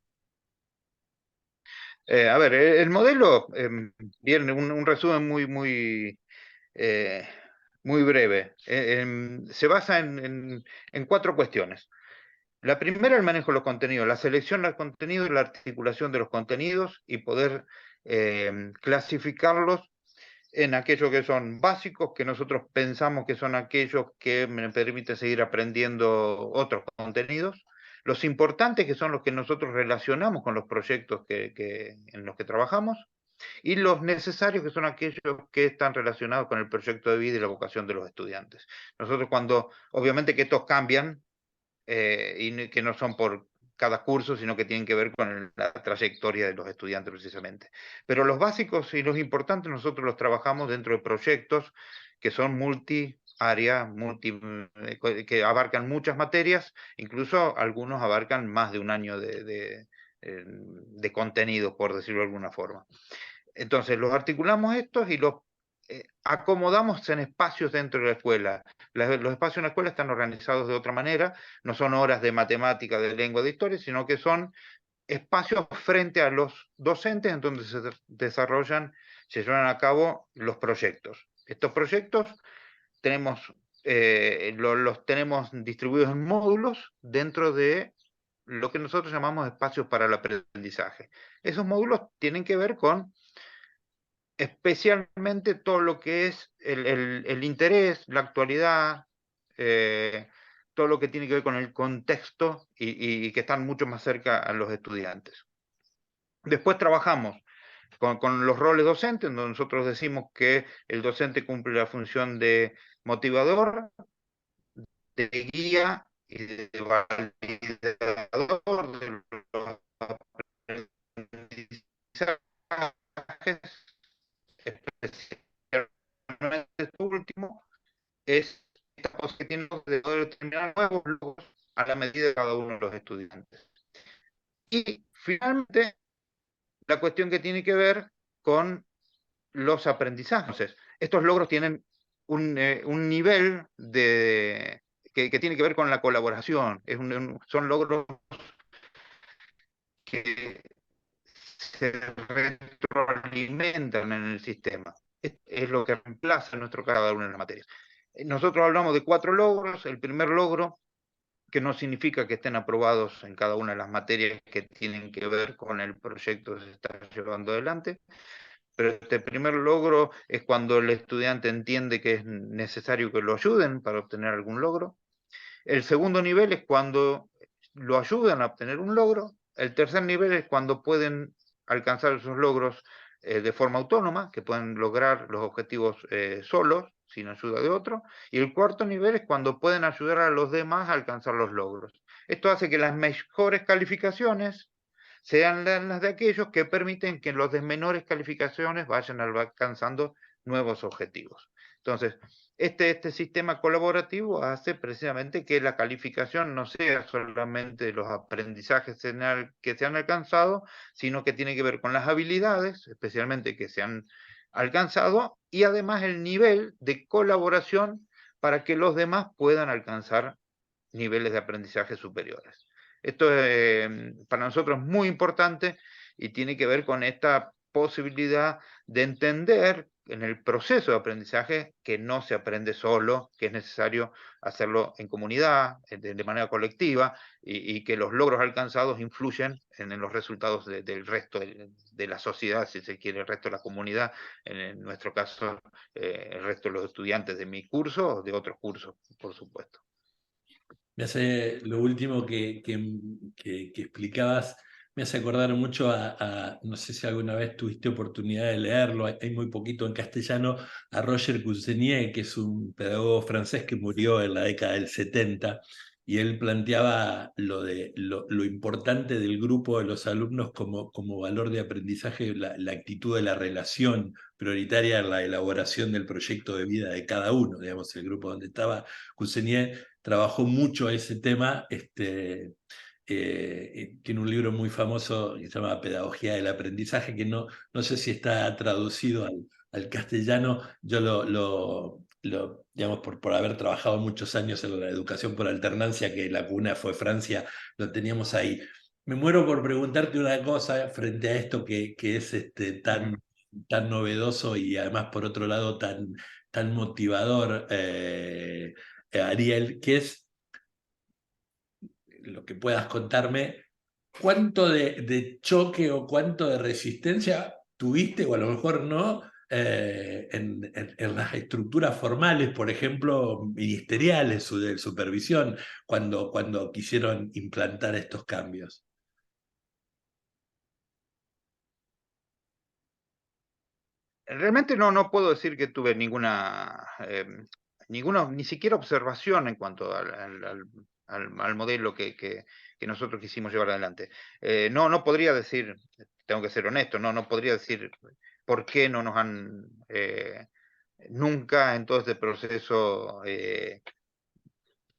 A ver, el modelo, viene un resumen eh, muy breve. Se basa en 4 cuestiones. La primera, el manejo de los contenidos, la selección de los contenidos, la articulación de los contenidos y poder clasificarlos en aquellos que son básicos, que nosotros pensamos que son aquellos que me permiten seguir aprendiendo otros contenidos. Los importantes, que son los que nosotros relacionamos con los proyectos en los que trabajamos. Y los necesarios, que son aquellos que están relacionados con el proyecto de vida y la vocación de los estudiantes. Nosotros obviamente que estos cambian, y que no son por cada curso, sino que tienen que ver con la trayectoria de los estudiantes precisamente. Pero los básicos y los importantes nosotros los trabajamos dentro de proyectos que son multi-área, que abarcan muchas materias, incluso algunos abarcan más de un año de contenido, por decirlo de alguna forma. Entonces, los articulamos estos y los acomodamos en espacios dentro de la escuela. Los espacios en la escuela están organizados de otra manera, no son horas de matemática, de lengua, de historia, sino que son espacios frente a los docentes en donde se desarrollan, se llevan a cabo los proyectos. Estos proyectos tenemos, los tenemos distribuidos en módulos dentro de lo que nosotros llamamos espacios para el aprendizaje. Esos módulos tienen que ver con especialmente todo lo que es el interés, la actualidad, todo lo que tiene que ver con el contexto y que están mucho más cerca a los estudiantes. Después trabajamos con los roles docentes, donde nosotros decimos que el docente cumple la función de motivador, de guía y de validador de los aprendizajes, especialmente este último, es esta cosa que tiene de poder determinar nuevos logros a la medida de cada uno de los estudiantes. Y finalmente, la cuestión que tiene que ver con los aprendizajes. Entonces, estos logros tienen un nivel que tiene que ver con la colaboración. Son logros que se retroalimentan en el sistema. Es lo que reemplaza en nuestro caso cada una de las materias. Nosotros hablamos de 4 logros. El primer logro, que no significa que estén aprobados en cada una de las materias que tienen que ver con el proyecto que se está llevando adelante, pero este primer logro es cuando el estudiante entiende que es necesario que lo ayuden para obtener algún logro. El segundo nivel es cuando lo ayudan a obtener un logro. El tercer nivel es cuando pueden alcanzar esos logros de forma autónoma, que pueden lograr los objetivos solos, sin ayuda de otro. Y el cuarto nivel es cuando pueden ayudar a los demás a alcanzar los logros. Esto hace que las mejores calificaciones sean las de aquellos que permiten que los de menores calificaciones vayan alcanzando nuevos objetivos. Entonces, este sistema colaborativo hace precisamente que la calificación no sea solamente los aprendizajes que se han alcanzado, sino que tiene que ver con las habilidades, especialmente que se han alcanzado, y además el nivel de colaboración para que los demás puedan alcanzar niveles de aprendizaje superiores. Esto para nosotros es muy importante y tiene que ver con esta posibilidad de entender en el proceso de aprendizaje que no se aprende solo, que es necesario hacerlo en comunidad, de manera colectiva, y que los logros alcanzados influyen en los resultados del resto de la sociedad, si se quiere, el resto de la comunidad, en nuestro caso, el resto de los estudiantes de mi curso o de otros cursos, por supuesto. Me hace lo último que explicabas, me hace acordar mucho no sé si alguna vez tuviste oportunidad de leerlo, hay muy poquito en castellano, a Roger Cusenier, que es un pedagogo francés que murió en la década del 70, y él planteaba lo importante del grupo de los alumnos como valor de aprendizaje, la actitud de la relación prioritaria en la elaboración del proyecto de vida de cada uno, digamos, el grupo donde estaba Cusenier trabajó mucho ese tema. Tiene un libro muy famoso que se llama Pedagogía del Aprendizaje, que no sé si está traducido al castellano. Yo digamos, por haber trabajado muchos años en la educación por alternancia, que la cuna fue Francia, lo teníamos ahí. Me muero por preguntarte una cosa frente a esto que es tan novedoso y además por otro lado tan motivador. Ariel, que es lo que puedas contarme, cuánto de choque o cuánto de resistencia tuviste, o a lo mejor no, en las estructuras formales, por ejemplo, ministeriales o de supervisión, cuando quisieron implantar estos cambios. Realmente no puedo decir que tuve ni siquiera observación en cuanto al modelo que nosotros quisimos llevar adelante. No podría decir, tengo que ser honesto, no podría decir por qué no nos han nunca en todo este proceso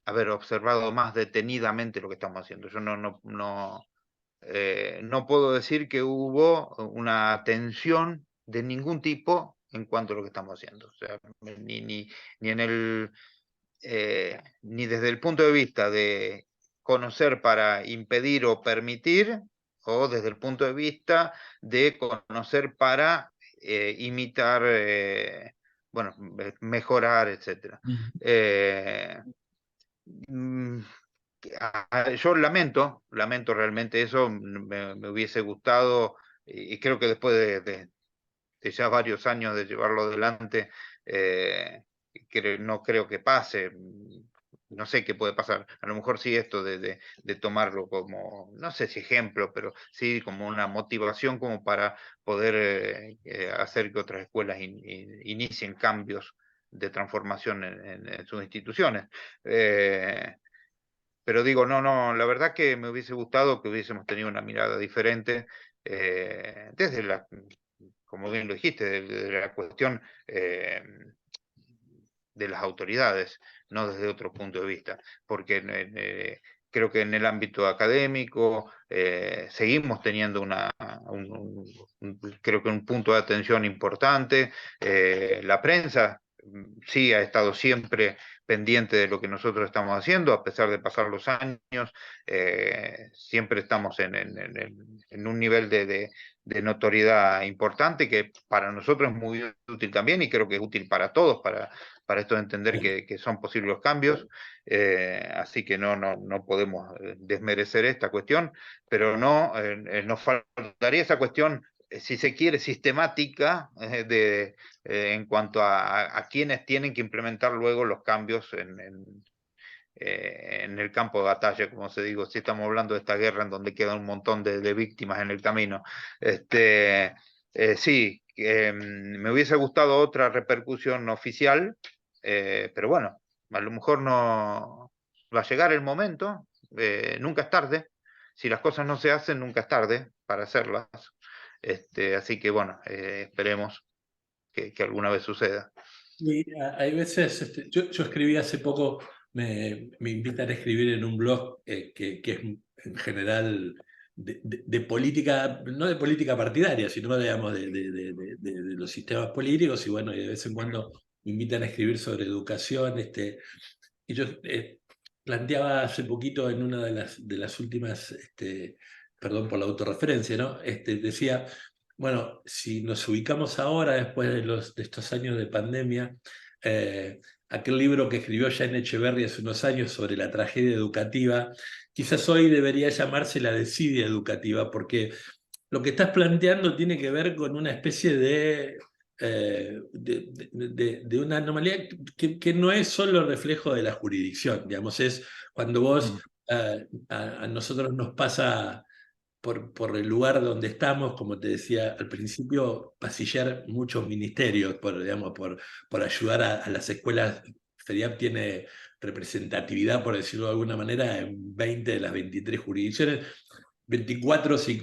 haber observado más detenidamente lo que estamos haciendo. Yo no puedo decir que hubo una atención de ningún tipo en cuanto a lo que estamos haciendo. O sea, ni en ni desde el punto de vista de conocer para impedir o permitir, o desde el punto de vista de conocer para imitar, bueno, mejorar, etcétera. Ujú. Mm, yo lamento realmente eso, me hubiese gustado, y creo que después de ya varios años de llevarlo adelante, no creo que pase. No sé qué puede pasar. A lo mejor sí esto de tomarlo como, no sé si ejemplo, pero sí como una motivación como para poder hacer que otras escuelas inicien cambios de transformación en sus instituciones. Eh, pero digo, no, no, la verdad que me hubiese gustado que hubiésemos tenido una mirada diferente desde la, como bien lo dijiste, de la cuestión de las autoridades, no desde otro punto de vista, porque creo que en el ámbito académico seguimos teniendo creo que un punto de atención importante. La prensa sí ha estado siempre pendiente de lo que nosotros estamos haciendo, a pesar de pasar los años, siempre estamos en un nivel de notoriedad importante que para nosotros es muy útil también y creo que es útil para todos, para esto de entender que son posibles los cambios. Así que no podemos desmerecer esta cuestión, pero nos faltaría esa cuestión, si se quiere, sistemática en cuanto a quienes tienen que implementar luego los cambios en el campo de batalla, como se digo, si estamos hablando de esta guerra en donde quedan un montón de víctimas en el camino. Sí, me hubiese gustado otra repercusión oficial, pero bueno, a lo mejor no va a llegar el momento, nunca es tarde, si las cosas no se hacen, nunca es tarde para hacerlas. Así que bueno, esperemos que alguna vez suceda. Y hay veces, yo escribí hace poco, me invitan a escribir en un blog que es en general de política, no de política partidaria, sino digamos de los sistemas políticos, y bueno, y de vez en cuando me invitan a escribir sobre educación, y yo planteaba hace poquito en una de las últimas, perdón por la autorreferencia, ¿no? Decía, bueno, si nos ubicamos ahora, después de estos años de pandemia, aquel libro que escribió Jean Echeverry hace unos años sobre la tragedia educativa, quizás hoy debería llamarse la desidia educativa, porque lo que estás planteando tiene que ver con una especie de una anomalía que no es solo reflejo de la jurisdicción, digamos, es cuando vos, Mm, a nosotros nos pasa por el lugar donde estamos, como te decía al principio, pasillar muchos ministerios, digamos, por ayudar a las escuelas. FEDIAP tiene representatividad, por decirlo de alguna manera, en 20 de las 23 jurisdicciones. 24 si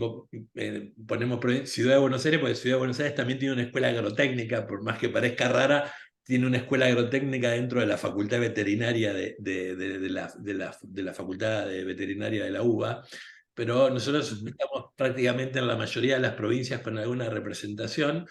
ponemos Ciudad de Buenos Aires, porque Ciudad de Buenos Aires también tiene una escuela agrotécnica, por más que parezca rara, tiene una escuela agrotécnica dentro de la Facultad Veterinaria de la Facultad de Veterinaria de la UBA, pero nosotros ujú, estamos prácticamente en la mayoría de las provincias con alguna representación,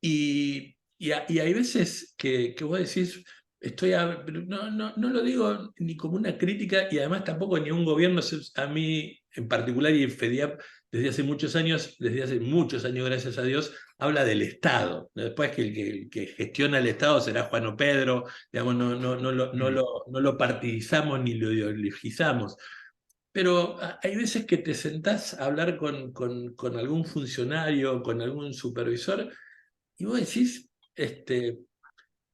y hay veces que vos decís, pero no lo digo ni como una crítica y además tampoco ni a un gobierno, a mí en particular y en FEDIAP desde hace muchos años, gracias a Dios, habla del Estado. Después que el que gestiona el Estado será Juan o Pedro, digamos, mm, no lo partidizamos ni lo ideologizamos. Pero hay veces que te sentás a hablar con algún funcionario, con algún supervisor, y vos decís,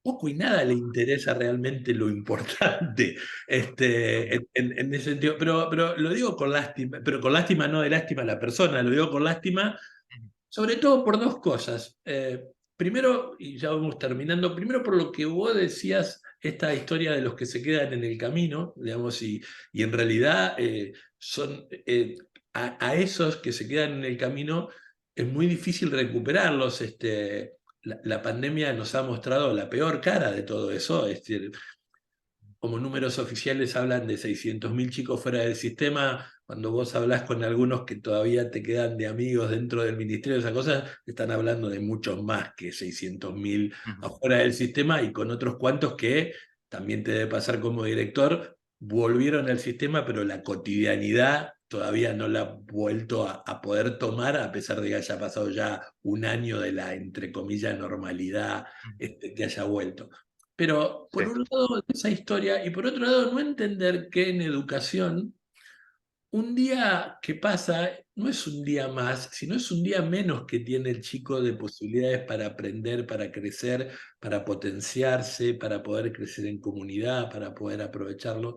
poco y nada le interesa realmente lo importante, mm, en ese sentido. Pero lo digo con lástima, pero con lástima no de lástima a la persona, lo digo con lástima sobre todo por dos cosas. Primero, y ya vamos terminando, primero por lo que vos decías, esta historia de los que se quedan en el camino, digamos, y en realidad son a esos que se quedan en el camino es muy difícil recuperarlos. La pandemia nos ha mostrado la peor cara de todo eso. Como números oficiales hablan de 600.000 chicos fuera del sistema. Cuando vos hablás con algunos que todavía te quedan de amigos dentro del ministerio, esas cosas, están hablando de muchos más que 600.000 ujú, afuera del sistema, y con otros cuantos que también te debe pasar como director, volvieron al sistema, pero la cotidianidad todavía no la ha vuelto a poder tomar, a pesar de que haya pasado ya un año de la, entre comillas, normalidad que haya vuelto. Pero Sí. por un lado esa historia y por otro lado no entender que en educación un día que pasa no es un día más, sino es un día menos que tiene el chico de posibilidades para aprender, para crecer, para potenciarse, para poder crecer en comunidad, para poder aprovecharlo.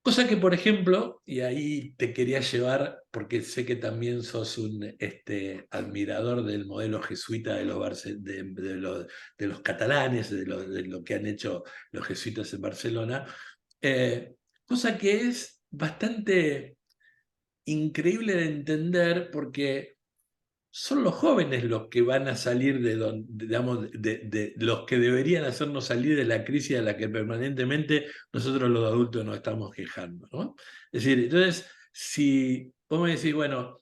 Cosa que, por ejemplo, y ahí te quería llevar, porque sé que también sos un admirador del modelo jesuita de de los catalanes, de lo que han hecho los jesuitas en Barcelona, cosa que es bastante increíble de entender porque son los jóvenes los que van a salir de donde, digamos, de los que deberían hacernos salir de la crisis a la que permanentemente nosotros los adultos nos estamos quejando, ¿no? Es decir, entonces, si vos me decís, bueno,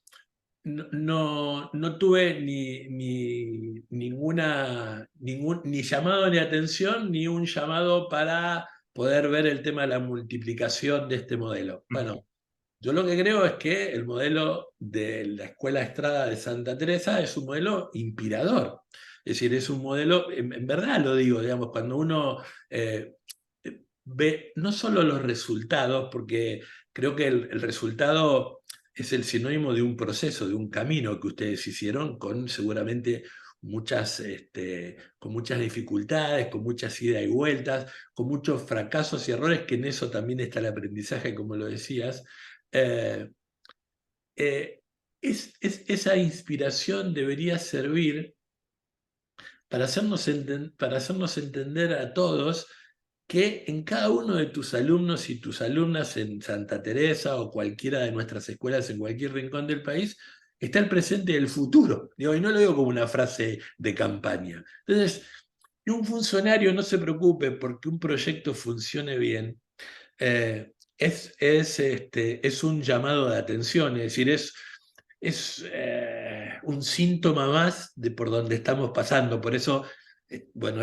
no tuve ni llamado ni atención, ni un llamado para poder ver el tema de la multiplicación de este modelo. Bueno, yo lo que creo es que el modelo de la Escuela Estrada de Santa Teresa es un modelo inspirador. Es decir, es un modelo, en verdad lo digo, digamos, cuando uno eh, ve no solo los resultados, porque creo que el resultado es el sinónimo de un proceso, de un camino que ustedes hicieron con seguramente con muchas dificultades, con muchas idas y vueltas, con muchos fracasos y errores, que en eso también está el aprendizaje, como lo decías. Eh, eh, Esa inspiración debería servir para hacernos entender a todos que en cada uno de tus alumnos y tus alumnas en Santa Teresa o cualquiera de nuestras escuelas en cualquier rincón del país está el presente y el futuro. Digo, y no lo digo como una frase de campaña. Entonces, que un funcionario no se preocupe porque un proyecto funcione bien, es un llamado de atención, es decir, es un síntoma más de por donde estamos pasando. Por eso, bueno,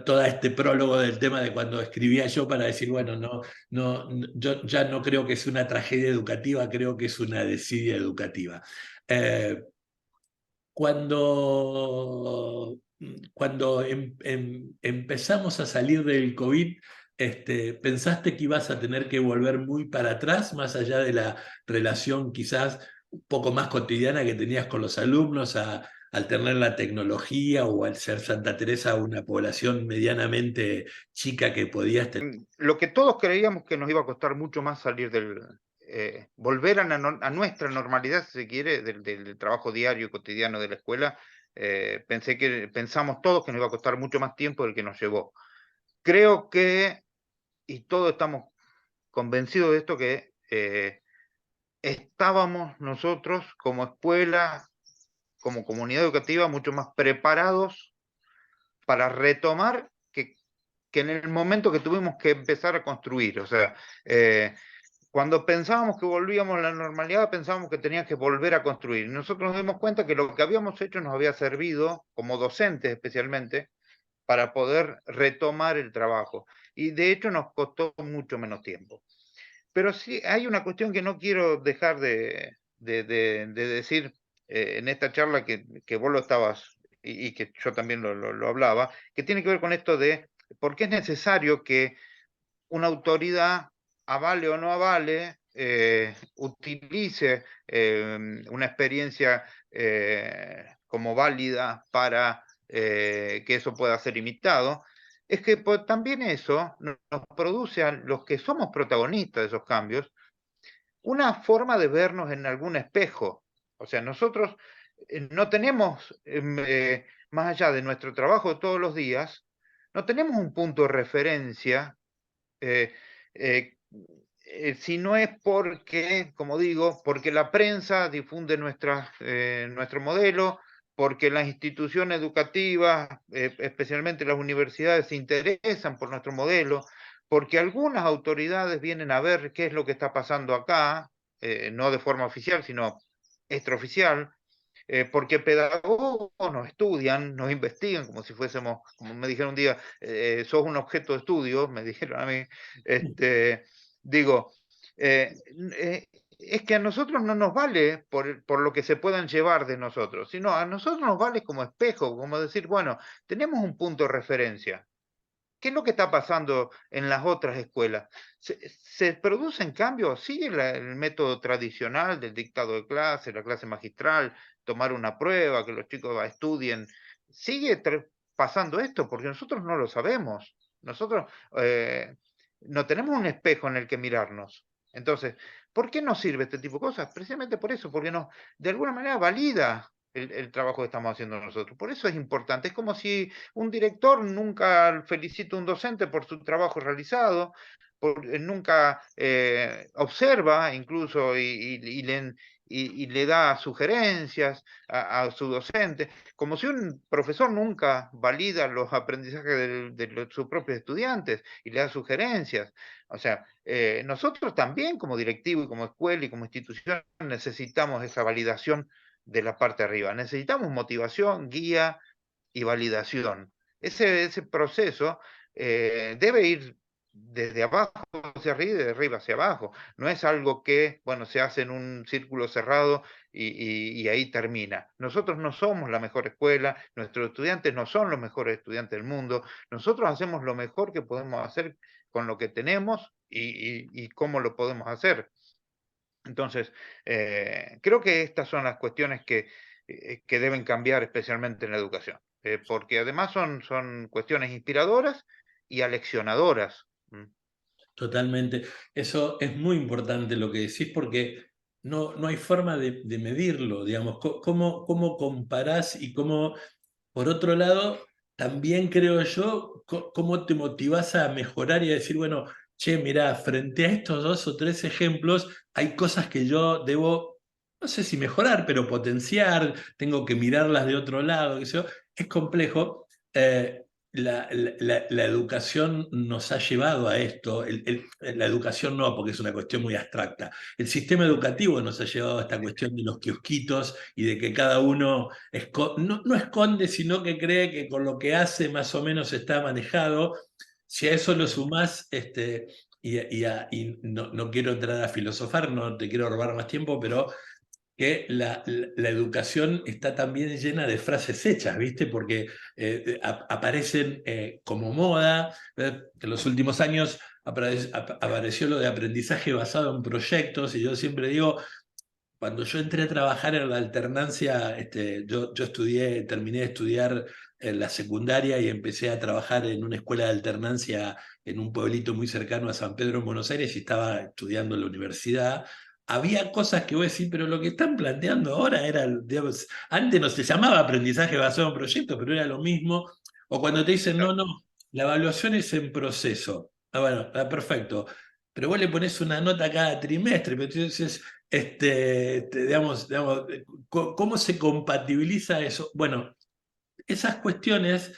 todo este prólogo del tema de cuando escribía yo para decir, bueno, yo ya no creo que es una tragedia educativa, creo que es una desidia educativa. Eh, cuando empezamos a salir del COVID, ¿pensaste que ibas a tener que volver muy para atrás, más allá de la relación quizás un poco más cotidiana que tenías con los alumnos, al tener la tecnología o al ser Santa Teresa una población medianamente chica que podías tener? Lo que todos creíamos que nos iba a costar mucho más salir volver a nuestra normalidad, si se quiere, del trabajo diario, cotidiano de la escuela, pensamos todos que nos iba a costar mucho más tiempo del que nos llevó. Creo que, y todos estamos convencidos de esto, que estábamos nosotros como escuela, como comunidad educativa, mucho más preparados para retomar que en el momento que tuvimos que empezar a construir. O sea, cuando pensábamos que volvíamos a la normalidad, pensábamos que teníamos que volver a construir. Nosotros nos dimos cuenta que lo que habíamos hecho nos había servido, como docentes especialmente, para poder retomar el trabajo. Y de hecho nos costó mucho menos tiempo. Pero sí hay una cuestión que no quiero dejar de decir en esta charla que vos lo estabas y que yo también lo hablaba, que tiene que ver con esto de por qué es necesario que una autoridad, avale o no avale, utilice una experiencia como válida para que eso pueda ser imitado, es que también eso nos produce a los que somos protagonistas de esos cambios una forma de vernos en algún espejo. O sea, nosotros no tenemos, más allá de nuestro trabajo de todos los días, no tenemos un punto de referencia eh, eh, si no es porque, como digo, porque la prensa difunde nuestro modelo, porque las instituciones educativas, especialmente las universidades, se interesan por nuestro modelo, porque algunas autoridades vienen a ver qué es lo que está pasando acá, no de forma oficial, sino extraoficial, porque pedagogos nos estudian, nos investigan como si fuésemos, como me dijeron un día, sos un objeto de estudio, me dijeron a mí, Digo, eh, es que a nosotros no nos vale por lo que se puedan llevar de nosotros, sino a nosotros nos vale como espejo, como decir, bueno, tenemos un punto de referencia. ¿Qué es lo que está pasando en las otras escuelas? ¿Se producen cambios? ¿Sigue el método tradicional del dictado de clase, la clase magistral, tomar una prueba, que los chicos estudien? ¿Sigue pasando esto? Porque nosotros no lo sabemos. Nosotros no tenemos un espejo en el que mirarnos. Entonces, ¿por qué nos sirve este tipo de cosas? Precisamente por eso, porque nos, de alguna manera valida el trabajo que estamos haciendo nosotros. Por eso es importante. Es como si un director nunca felicita a un docente por su trabajo realizado, nunca observa incluso y le da sugerencias a su docente, como si un profesor nunca valida los aprendizajes de sus propios estudiantes y le da sugerencias. O sea, nosotros también como directivo y como escuela y como institución necesitamos esa validación de la parte de arriba. Necesitamos motivación, guía y validación. Ese proceso debe ir desde abajo hacia arriba y de arriba hacia abajo. No es algo que, bueno, se hace en un círculo cerrado y ahí termina. Nosotros no somos la mejor escuela, nuestros estudiantes no son los mejores estudiantes del mundo. Nosotros hacemos lo mejor que podemos hacer con lo que tenemos y cómo lo podemos hacer. Entonces, creo que estas son las cuestiones que deben cambiar especialmente en la educación, porque además son cuestiones inspiradoras y aleccionadoras. Totalmente. Eso es muy importante lo que decís porque no hay forma de medirlo, digamos. ¿Cómo comparás y cómo, por otro lado, también creo yo, cómo te motivás a mejorar y a decir, bueno, che, mirá, frente a estos 2 o 3 ejemplos, hay cosas que yo debo, no sé si mejorar, pero potenciar, tengo que mirarlas de otro lado, qué sé yo. Es complejo. La educación nos ha llevado a esto. La educación no, porque es una cuestión muy abstracta. El sistema educativo nos ha llevado a esta cuestión de los kiosquitos y de que cada uno no esconde, sino que cree que con lo que hace más o menos está manejado. Si a eso lo sumás, y no quiero entrar a filosofar, no te quiero robar más tiempo, pero que la educación está también llena de frases hechas, ¿viste? Porque aparecen como moda. En los últimos años apareció lo de aprendizaje basado en proyectos, y yo siempre digo, cuando yo entré a trabajar en la alternancia, yo terminé de estudiar en la secundaria y empecé a trabajar en una escuela de alternancia en un pueblito muy cercano a San Pedro, en Buenos Aires, y estaba estudiando en la universidad. Había cosas que voy a decir, pero lo que están planteando ahora era, digamos, antes no se llamaba aprendizaje basado en proyectos, pero era lo mismo. O cuando te dicen, no, Claro. no, la evaluación es en proceso. Ah, bueno, perfecto. Pero vos le pones una nota cada trimestre, pero entonces digamos, ¿cómo se compatibiliza eso? Bueno, esas cuestiones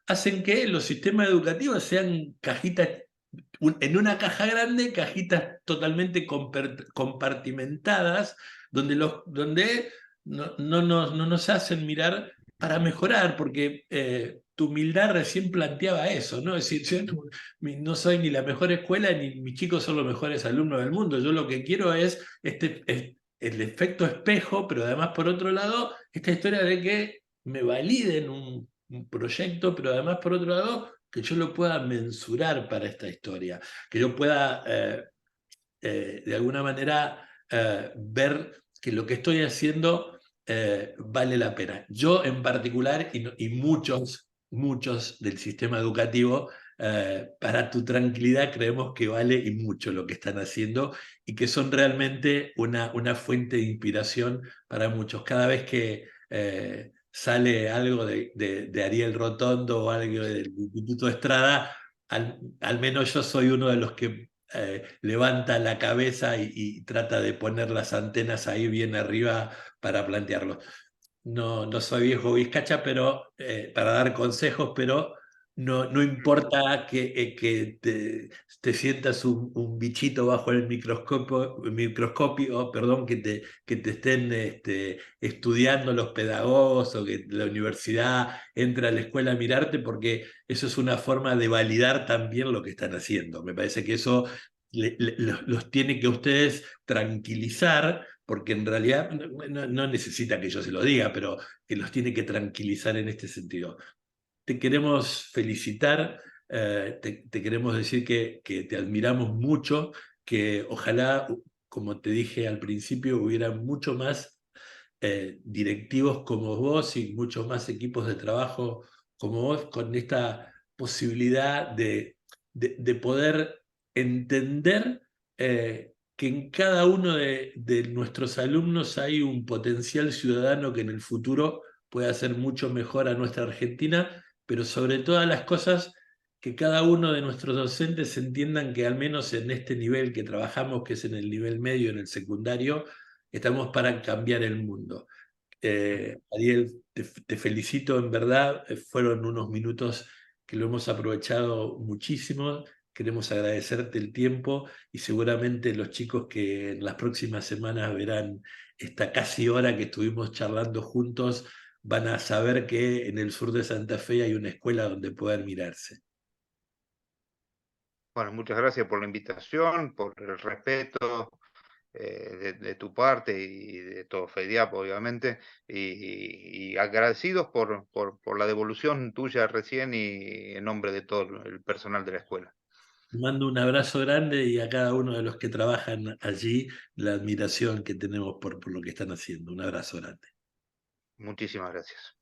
hacen que los sistemas educativos sean cajitas, en una caja grande, cajitas totalmente compartimentadas, donde no nos hacen mirar para mejorar, porque tu humildad recién planteaba eso, ¿no? Es decir, yo no soy ni la mejor escuela, ni mis chicos son los mejores alumnos del mundo. Yo lo que quiero es el efecto espejo, pero además, por otro lado, esta historia de que me validen un proyecto, pero además, por otro lado, que yo lo pueda mensurar para esta historia, que yo pueda, de alguna manera, ver que lo que estoy haciendo vale la pena. Yo en particular, y muchos del sistema educativo, para tu tranquilidad, creemos que vale y mucho lo que están haciendo y que son realmente una fuente de inspiración para muchos. Cada vez que sale algo de Ariel Rotondo o algo del Instituto Estrada, al menos yo soy uno de los que levanta la cabeza y trata de poner las antenas ahí bien arriba para plantearlo. No soy viejo vizcacha, pero para dar consejos, pero no importa que te sientas un bichito bajo el microscopio, perdón, que te estén estudiando los pedagogos o que la universidad entre a la escuela a mirarte, porque eso es una forma de validar también lo que están haciendo. Me parece que eso los tiene que a ustedes tranquilizar, porque en realidad no necesita que yo se lo diga, pero que los tiene que tranquilizar en este sentido. Te queremos felicitar, te queremos decir que te admiramos mucho, que ojalá, como te dije al principio, hubiera mucho más directivos como vos y muchos más equipos de trabajo como vos, con esta posibilidad de poder entender que en cada uno de nuestros alumnos hay un potencial ciudadano que en el futuro puede hacer mucho mejor a nuestra Argentina, pero sobre todas las cosas, que cada uno de nuestros docentes entiendan que al menos en este nivel que trabajamos, que es en el nivel medio, en el secundario, estamos para cambiar el mundo. Ariel, te felicito, en verdad, fueron unos minutos que lo hemos aprovechado muchísimo. Queremos agradecerte el tiempo y seguramente los chicos que en las próximas semanas verán esta casi hora que estuvimos charlando juntos van a saber que en el sur de Santa Fe hay una escuela donde poder mirarse. Bueno, muchas gracias por la invitación, por el respeto de tu parte y de todo FEDIAP, obviamente, y agradecidos por la devolución tuya recién y en nombre de todo el personal de la escuela. Te mando un abrazo grande y a cada uno de los que trabajan allí la admiración que tenemos por lo que están haciendo. Un abrazo grande. Muchísimas gracias.